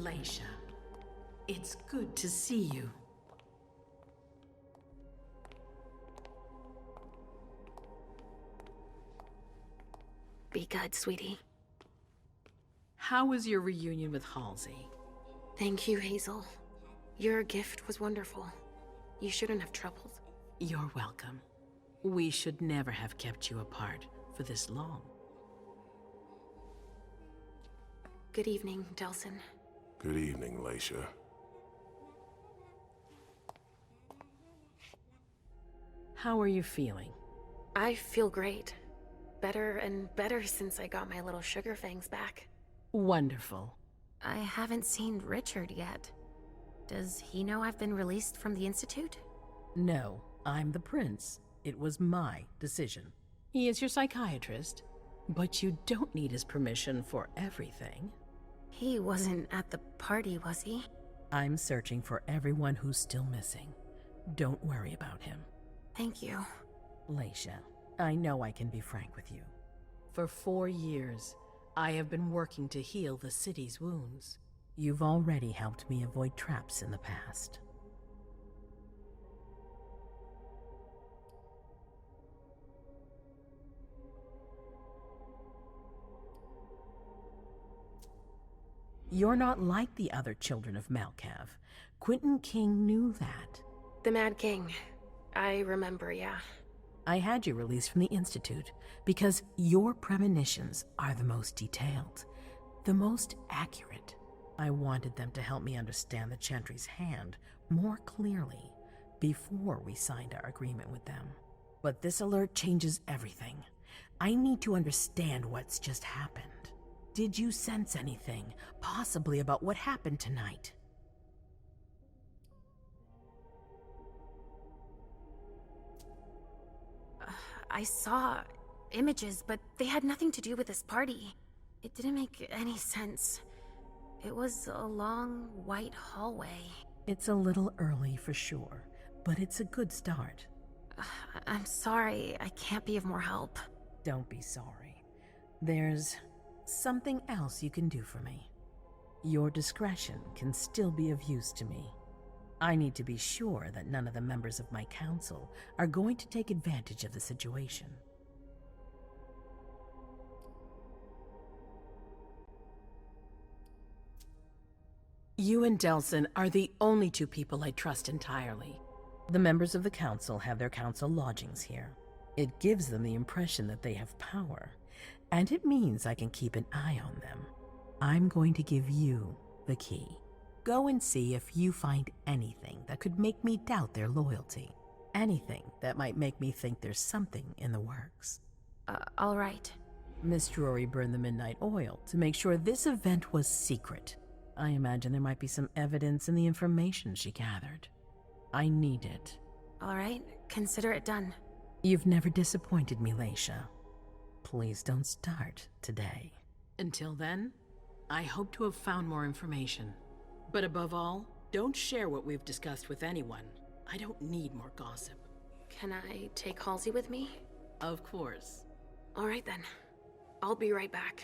Leysha, it's good to see you. Be good, sweetie. How was your reunion with Halsey? Thank you, Hazel. Your gift was wonderful. You shouldn't have troubled. You're welcome. We should never have kept you apart for this long. Good evening, Delsin. Good evening, Leysha. How are you feeling? I feel great. Better and better since I got my little sugar fangs back. Wonderful. I haven't seen Richard yet. Does he know I've been released from the Institute? No, I'm the prince. It was my decision. He is your psychiatrist, but you don't need his permission for everything. He wasn't at the party, was he? I'm searching for everyone who's still missing. Don't worry about him. Thank you. Leysha, I know I can be frank with you. For 4 years, I have been working to heal the city's wounds. You've already helped me avoid traps in the past. You're not like the other children of Malkav. Quentin King knew that. The Mad King. I remember, yeah. I had you released from the Institute because your premonitions are the most detailed, the most accurate. I wanted them to help me understand the Chantry's hand more clearly before we signed our agreement with them. But this alert changes everything. I need to understand what's just happened. Did you sense anything, possibly about what happened tonight? I saw images, but they had nothing to do with this party. It didn't make any sense. It was a long, white hallway. It's a little early for sure, but it's a good start. I'm sorry, I can't be of more help. Don't be sorry. There's something else you can do for me. Your discretion can still be of use to me. I need to be sure that none of the members of my council are going to take advantage of the situation. You and Delsin are the only two people I trust entirely. The members of the council have their council lodgings here. It gives them the impression that they have power, and it means I can keep an eye on them. I'm going to give you the key. Go and see if you find anything that could make me doubt their loyalty. Anything that might make me think there's something in the works. All right. Miss Drory burned the midnight oil to make sure this event was secret. I imagine there might be some evidence in the information she gathered. I need it. All right, consider it done. You've never disappointed me, Leysha. Please don't start today. Until then, I hope to have found more information. But above all, don't share what we've discussed with anyone. I don't need more gossip. Can I take Halsey with me? Of course. All right then. I'll be right back.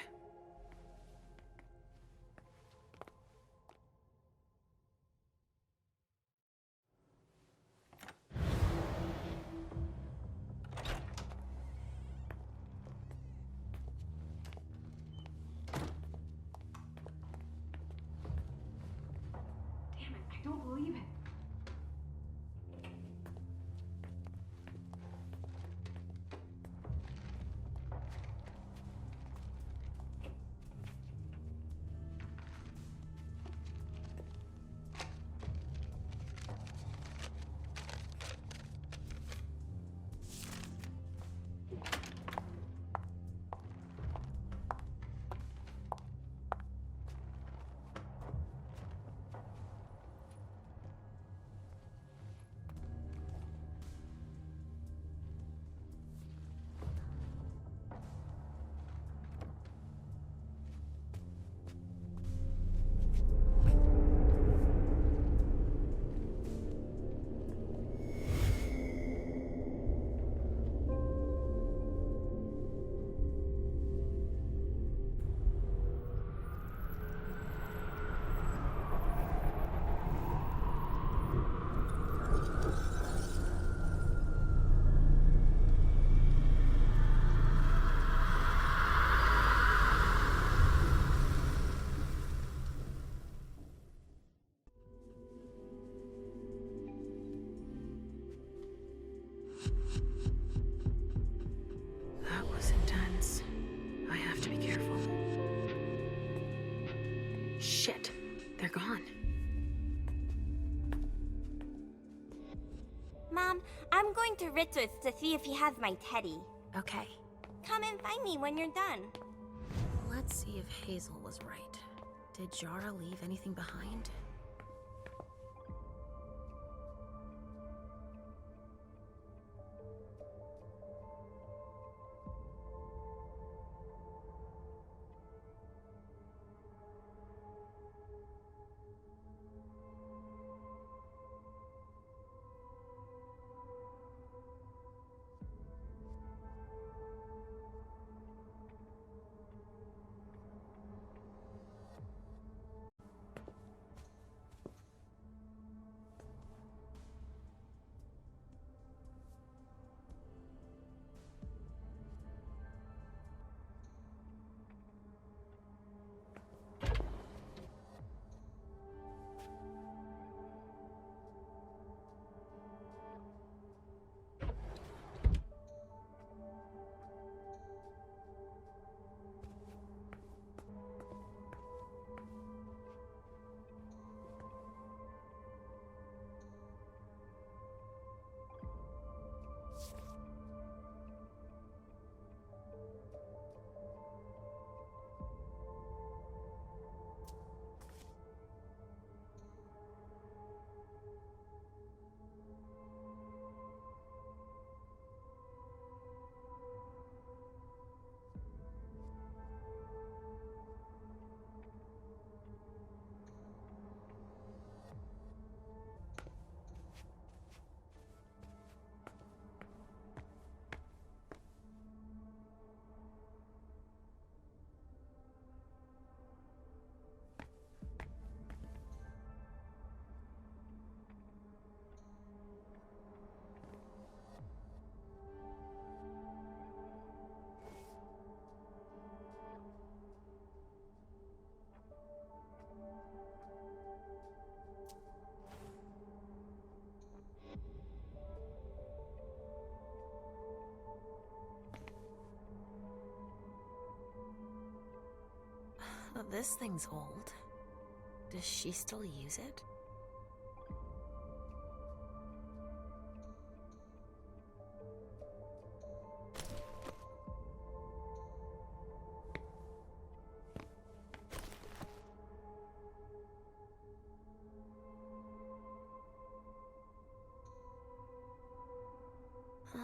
I don't believe it. going to Ritzer's to see if he has my teddy. Okay. Come and find me when you're done. Let's see if Hazel was right. Did Jara leave anything behind? This thing's old. Does she still use it? Huh.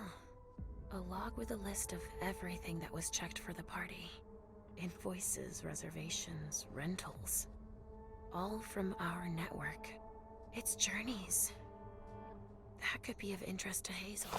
A log with a list of everything that was checked for the party. Invoices, reservations, rentals. All from our network. It's journeys. That could be of interest to Hazel.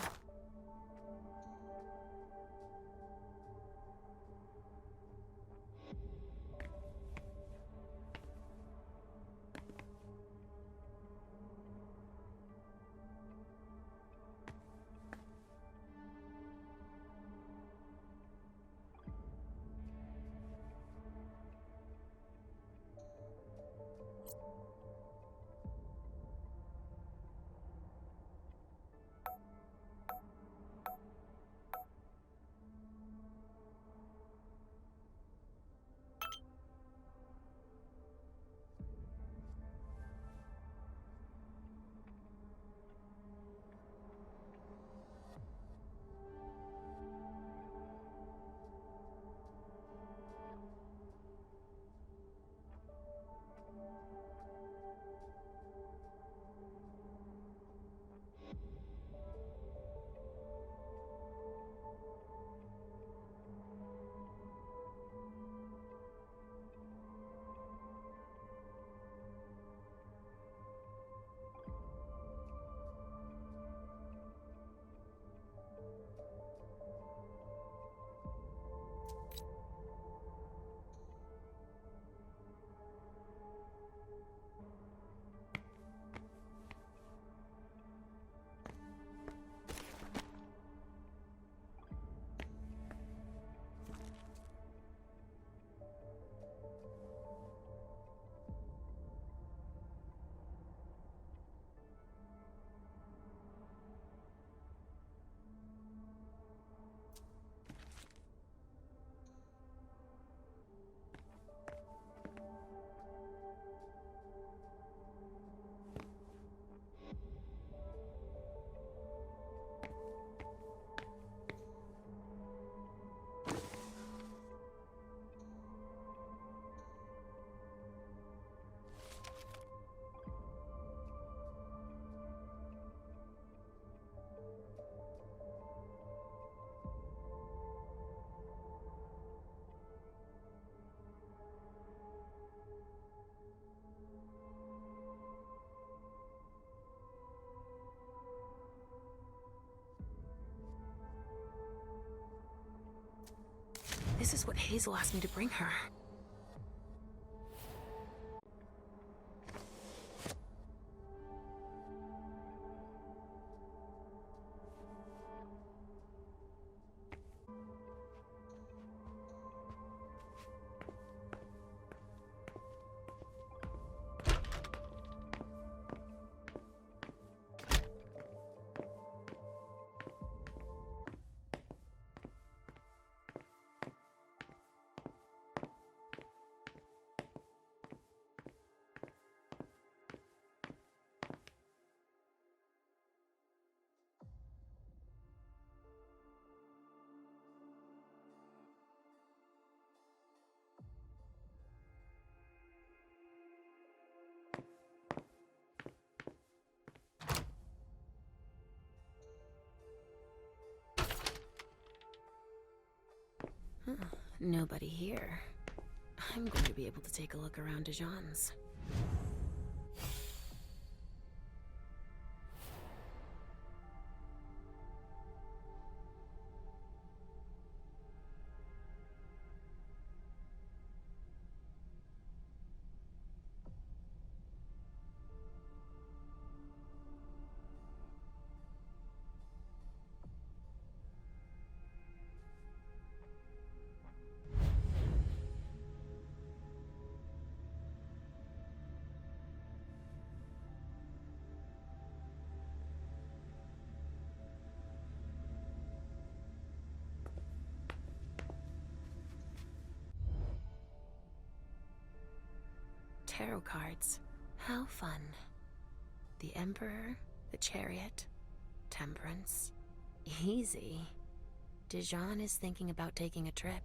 This is what Hazel asked me to bring her. Nobody here. I'm going to be able to take a look around Dajan's. Tarot cards. How fun. The Emperor, the Chariot, Temperance. Easy. Dajan is thinking about taking a trip.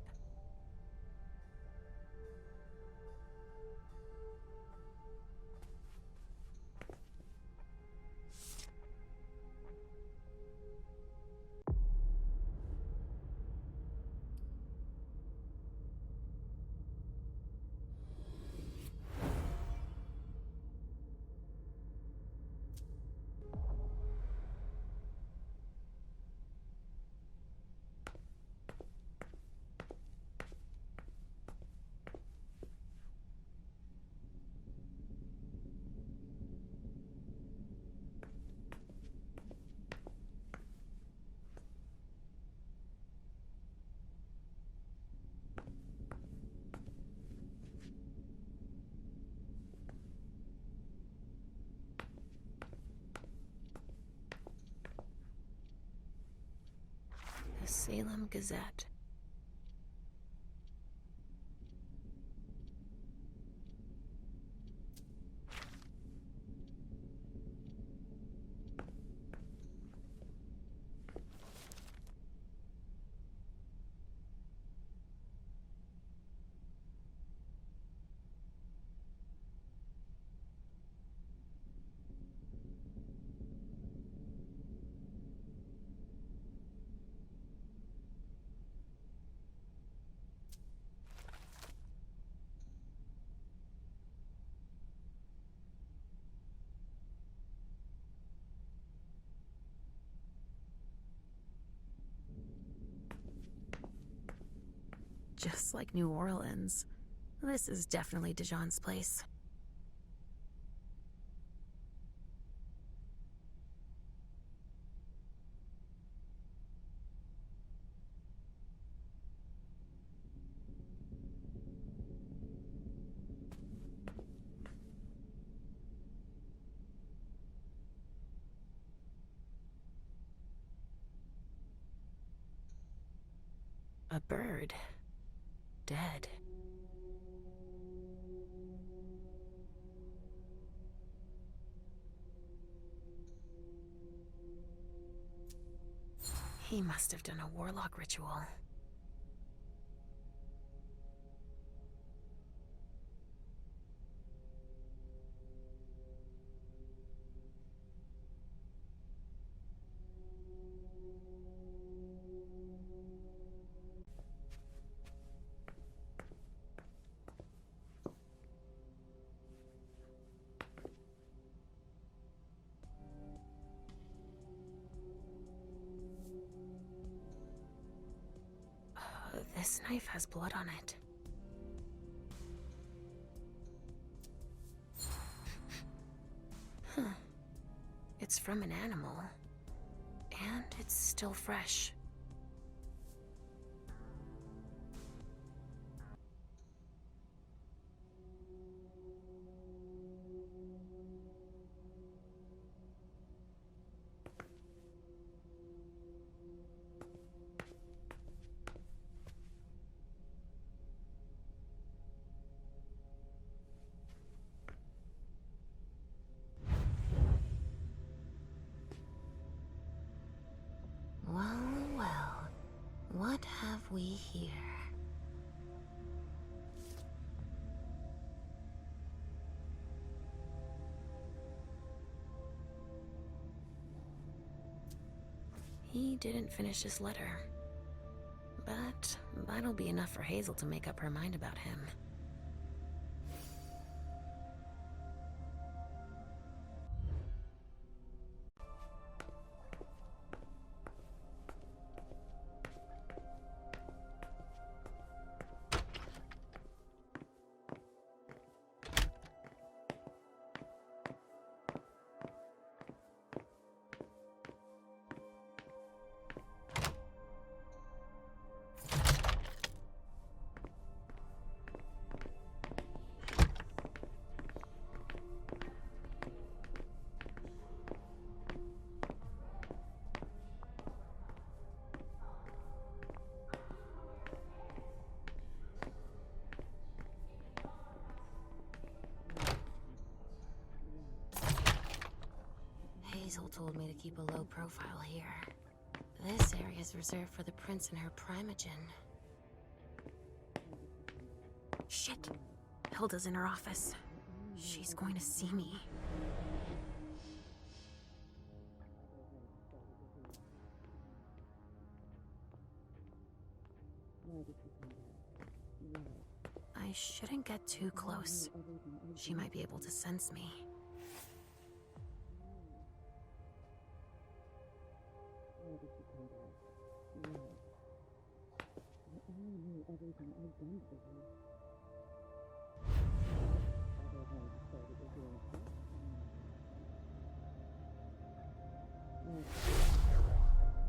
Salem Gazette. Just like New Orleans. This is definitely Dajan's place. A bird. Dead. He must have done a warlock ritual. This knife has blood on it. Huh. It's from an animal. And it's still fresh. Well, what have we here? He didn't finish his letter. But that'll be enough for Hazel to make up her mind about him. Hazel told me to keep a low profile here. This area is reserved for the prince and her Primogen. Shit! Hilda's in her office. She's going to see me. I shouldn't get too close. She might be able to sense me.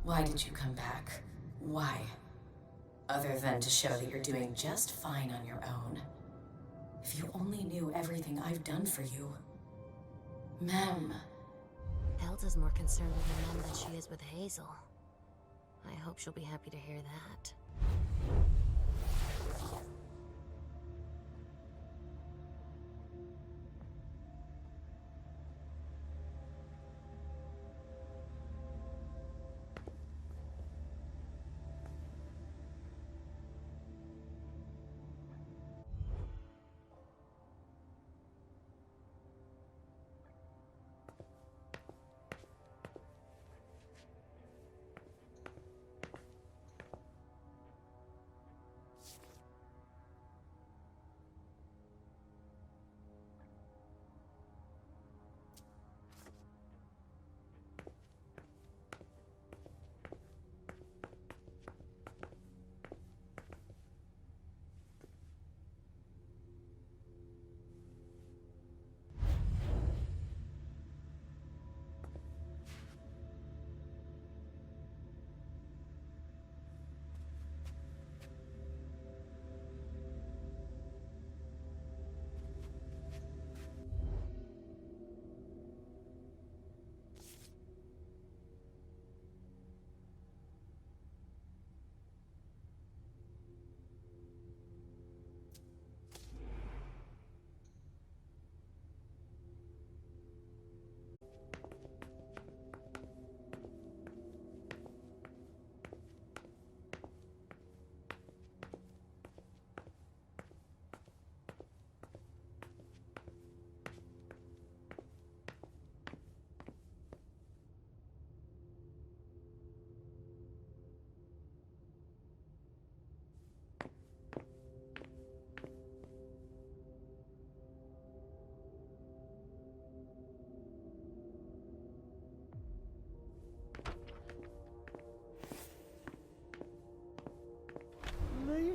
Why did you come back? Why? Other than to show that you're doing just fine on your own. If you only knew everything I've done for you. Mem. Hilda's more concerned with Emem than she is with Hazel. I hope she'll be happy to hear that.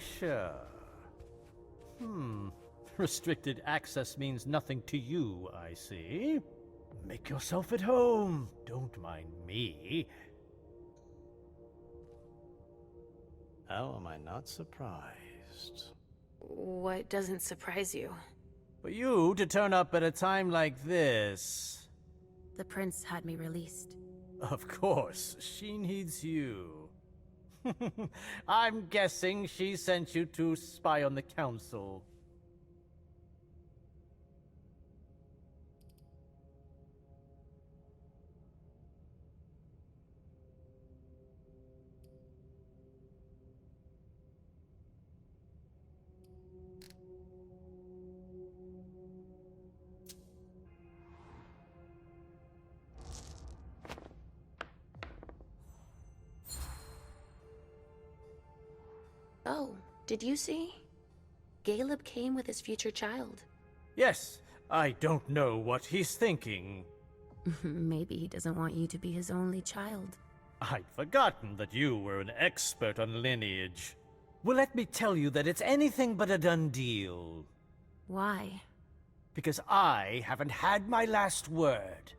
Leysha. Restricted access means nothing to you, I see. Make yourself at home. Don't mind me. How am I not surprised? What doesn't surprise you? For you to turn up at a time like this... The prince had me released. Of course, she needs you. I'm guessing she sent you to spy on the council. Oh, did you see? Caleb came with his future child. Yes, I don't know what he's thinking. Maybe he doesn't want you to be his only child. I'd forgotten that you were an expert on lineage. Well, let me tell you that it's anything but a done deal. Why? Because I haven't had my last word.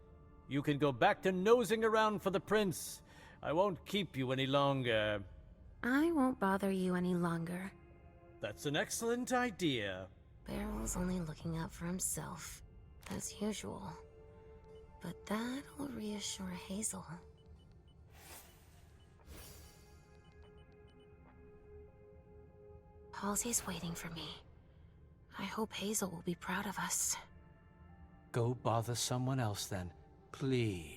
You can go back to nosing around for the prince. I won't keep you any longer. I won't bother you any longer. That's an excellent idea. Berel's only looking out for himself, as usual. But that'll reassure Hazel. Halsey's waiting for me. I hope Hazel will be proud of us. Go bother someone else then, please.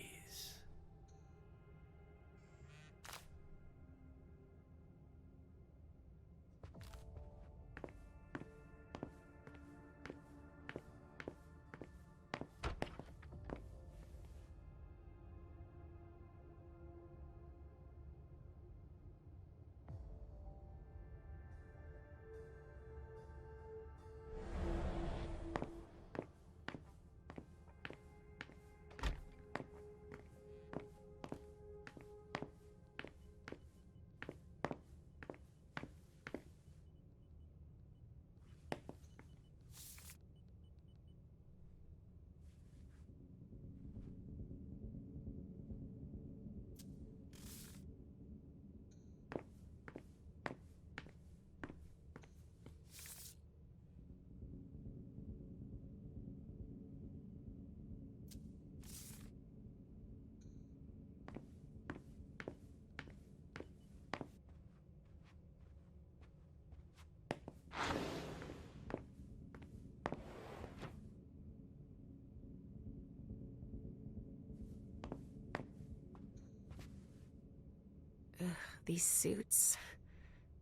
These suits.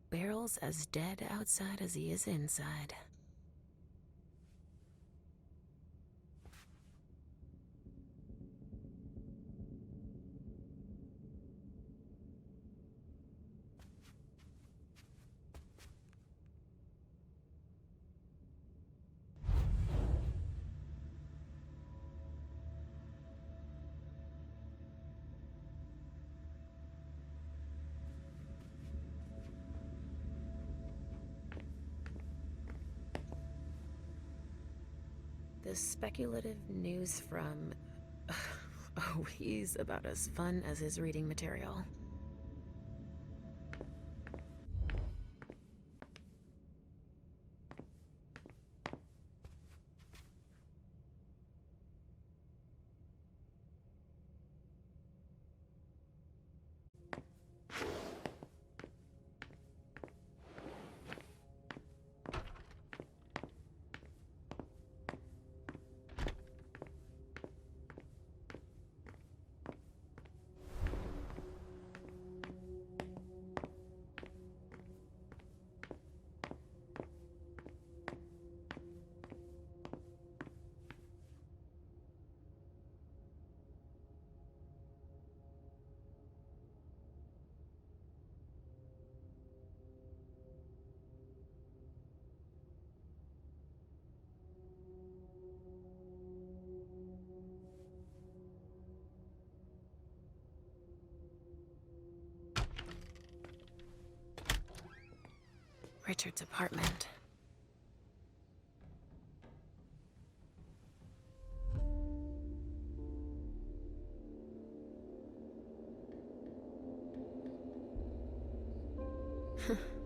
Berel's as dead outside as he is inside. The speculative news from... Oh, he's about as fun as his reading material. Richard's apartment.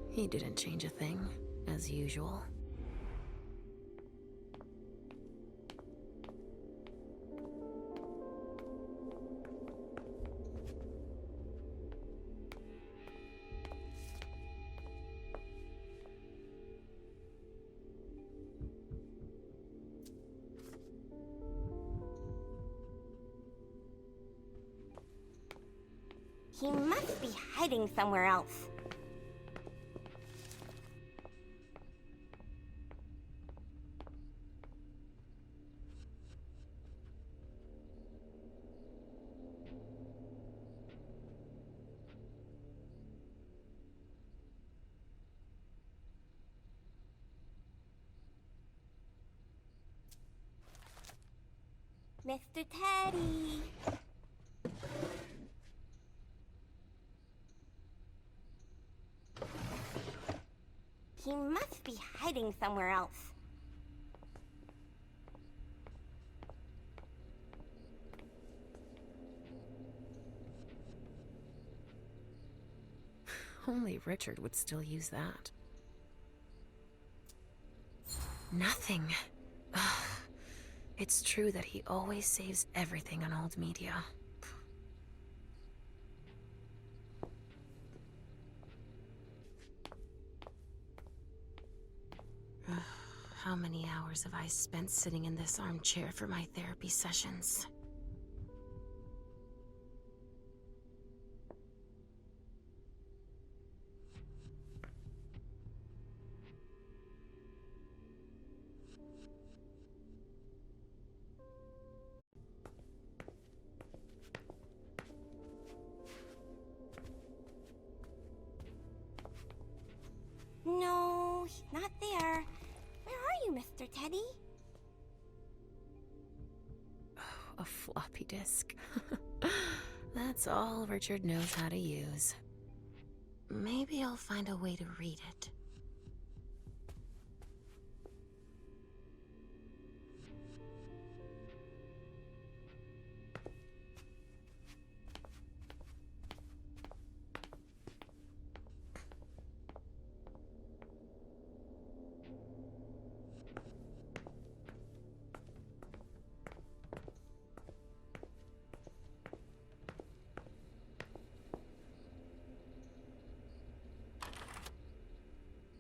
He didn't change a thing, as usual. He must be hiding somewhere else. Mr. Teddy! He must be hiding somewhere else. Only Richard would still use that. Nothing. Ugh. It's true that he always saves everything on old media. How many hours have I spent sitting in this armchair for my therapy sessions? No, he's not there. Where are you, Mr. Teddy? A floppy disk. That's all Richard knows how to use. Maybe I'll find a way to read it.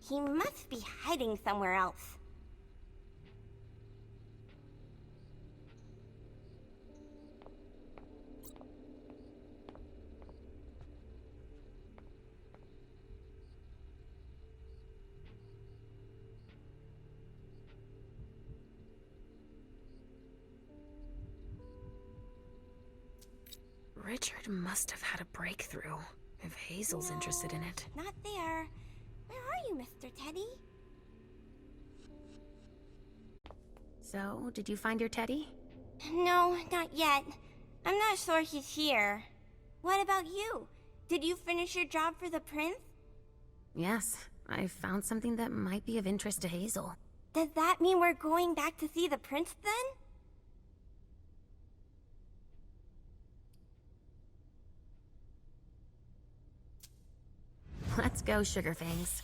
He must be hiding somewhere else. Richard must have had a breakthrough, if Hazel's interested in it. Not there. Where are you, Mr. Teddy? So, did you find your teddy? No, not yet. I'm not sure he's here. What about you? Did you finish your job for the prince? Yes, I found something that might be of interest to Hazel. Does that mean we're going back to see the prince then? Let's go, Sugarfangs.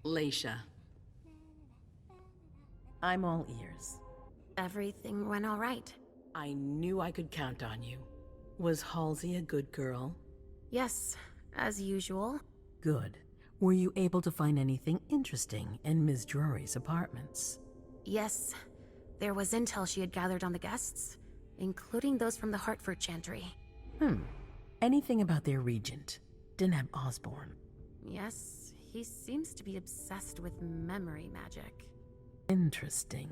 Leysha. I'm all ears. Everything went all right. I knew I could count on you. Was Halsey a good girl? Yes, as usual. Good. Were you able to find anything interesting in Ms. Drory's apartments? Yes, there was intel she had gathered on the guests, including those from the Hartford Chantry. Anything about their regent, Deneb Osborne? Yes, he seems to be obsessed with memory magic. Interesting.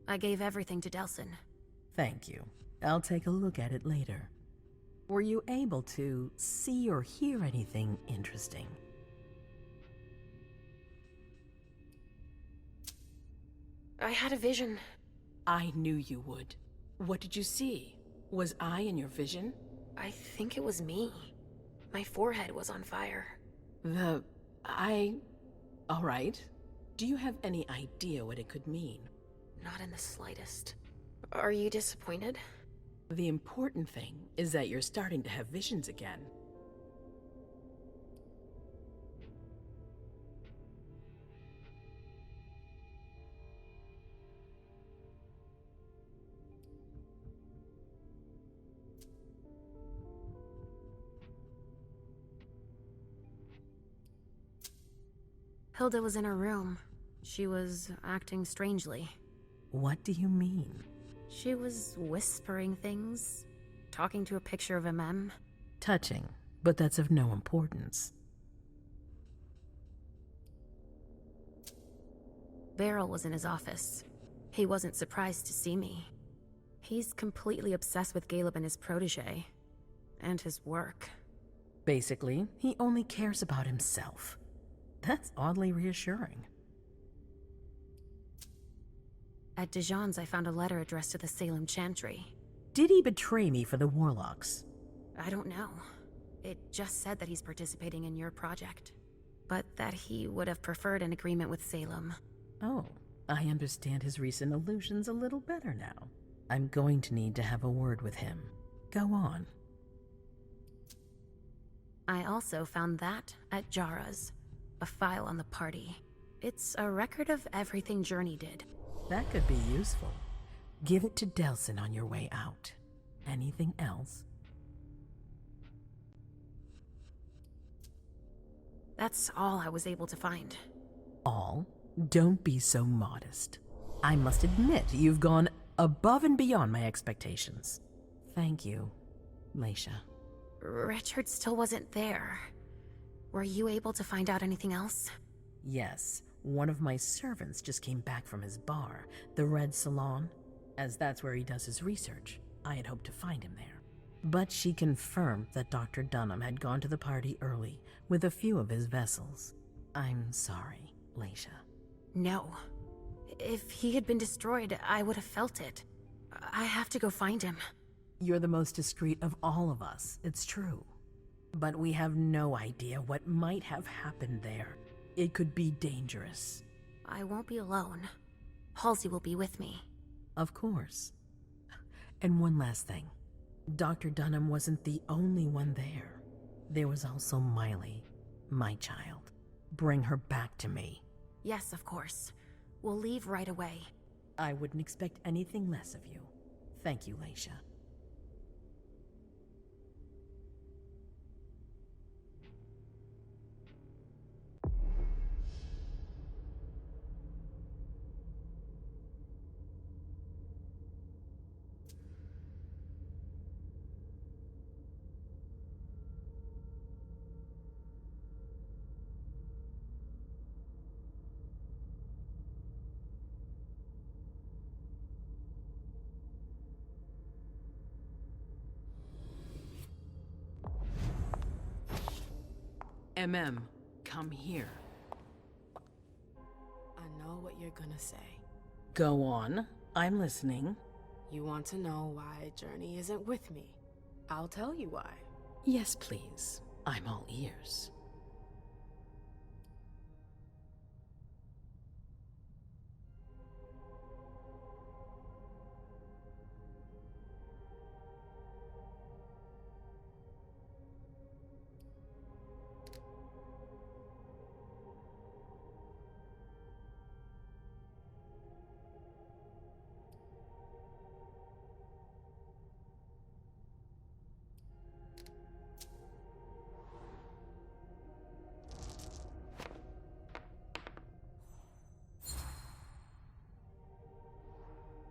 I gave everything to Delsin. Thank you. I'll take a look at it later. Were you able to see or hear anything interesting? I had a vision. I knew you would. What did you see? Was I in your vision? I think it was me. My forehead was on fire. All right. Do you have any idea what it could mean? Not in the slightest. Are you disappointed? The important thing is that you're starting to have visions again. Hilda was in her room. She was acting strangely. What do you mean? She was whispering things, talking to a picture of Emem. Touching, but that's of no importance. Berel was in his office. He wasn't surprised to see me. He's completely obsessed with Caleb and his protege, and his work. Basically, he only cares about himself. That's oddly reassuring. At Dajan's, I found a letter addressed to the Salem Chantry. Did he betray me for the Warlocks? I don't know. It just said that he's participating in your project, but that he would have preferred an agreement with Salem. Oh, I understand his recent allusions a little better now. I'm going to need to have a word with him. Go on. I also found that at Jara's. A file on the party. It's a record of everything Journey did. That could be useful. Give it to Delsin on your way out. Anything else? That's all I was able to find. All? Don't be so modest. I must admit, you've gone above and beyond my expectations. Thank you, Leysha. Richard still wasn't there. Were you able to find out anything else? Yes, one of my servants just came back from his bar, the Red Salon, as that's where he does his research. I had hoped to find him there. But she confirmed that Dr. Dunham had gone to the party early with a few of his vessels. I'm sorry, Leysha. No. If he had been destroyed, I would have felt it. I have to go find him. You're the most discreet of all of us, it's true. But we have no idea what might have happened there. It could be dangerous. I won't be alone. Halsey will be with me. Of course. And one last thing. Dr. Dunham wasn't the only one there. There was also Miley, my child. Bring her back to me. Yes, of course. We'll leave right away. I wouldn't expect anything less of you. Thank you, Leysha. Emem, come here. I know what you're gonna say. Go on. I'm listening. You want to know why Journey isn't with me. I'll tell you why. Yes, please. I'm all ears.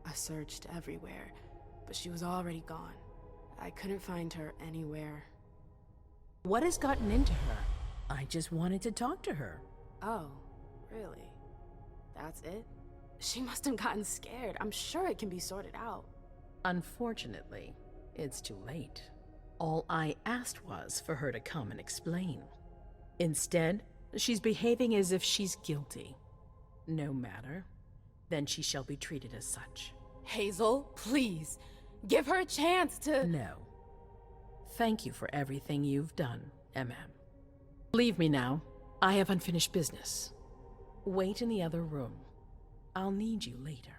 I searched everywhere, but she was already gone. I couldn't find her anywhere. What has gotten into her? I just wanted to talk to her. Oh, really? That's it? She must have gotten scared. I'm sure it can be sorted out. Unfortunately, it's too late. All I asked was for her to come and explain. Instead, she's behaving as if she's guilty. No matter. Then she shall be treated as such. Hazel, please, give her a chance to— No. Thank you for everything you've done, Emem. Leave me now. I have unfinished business. Wait in the other room. I'll need you later.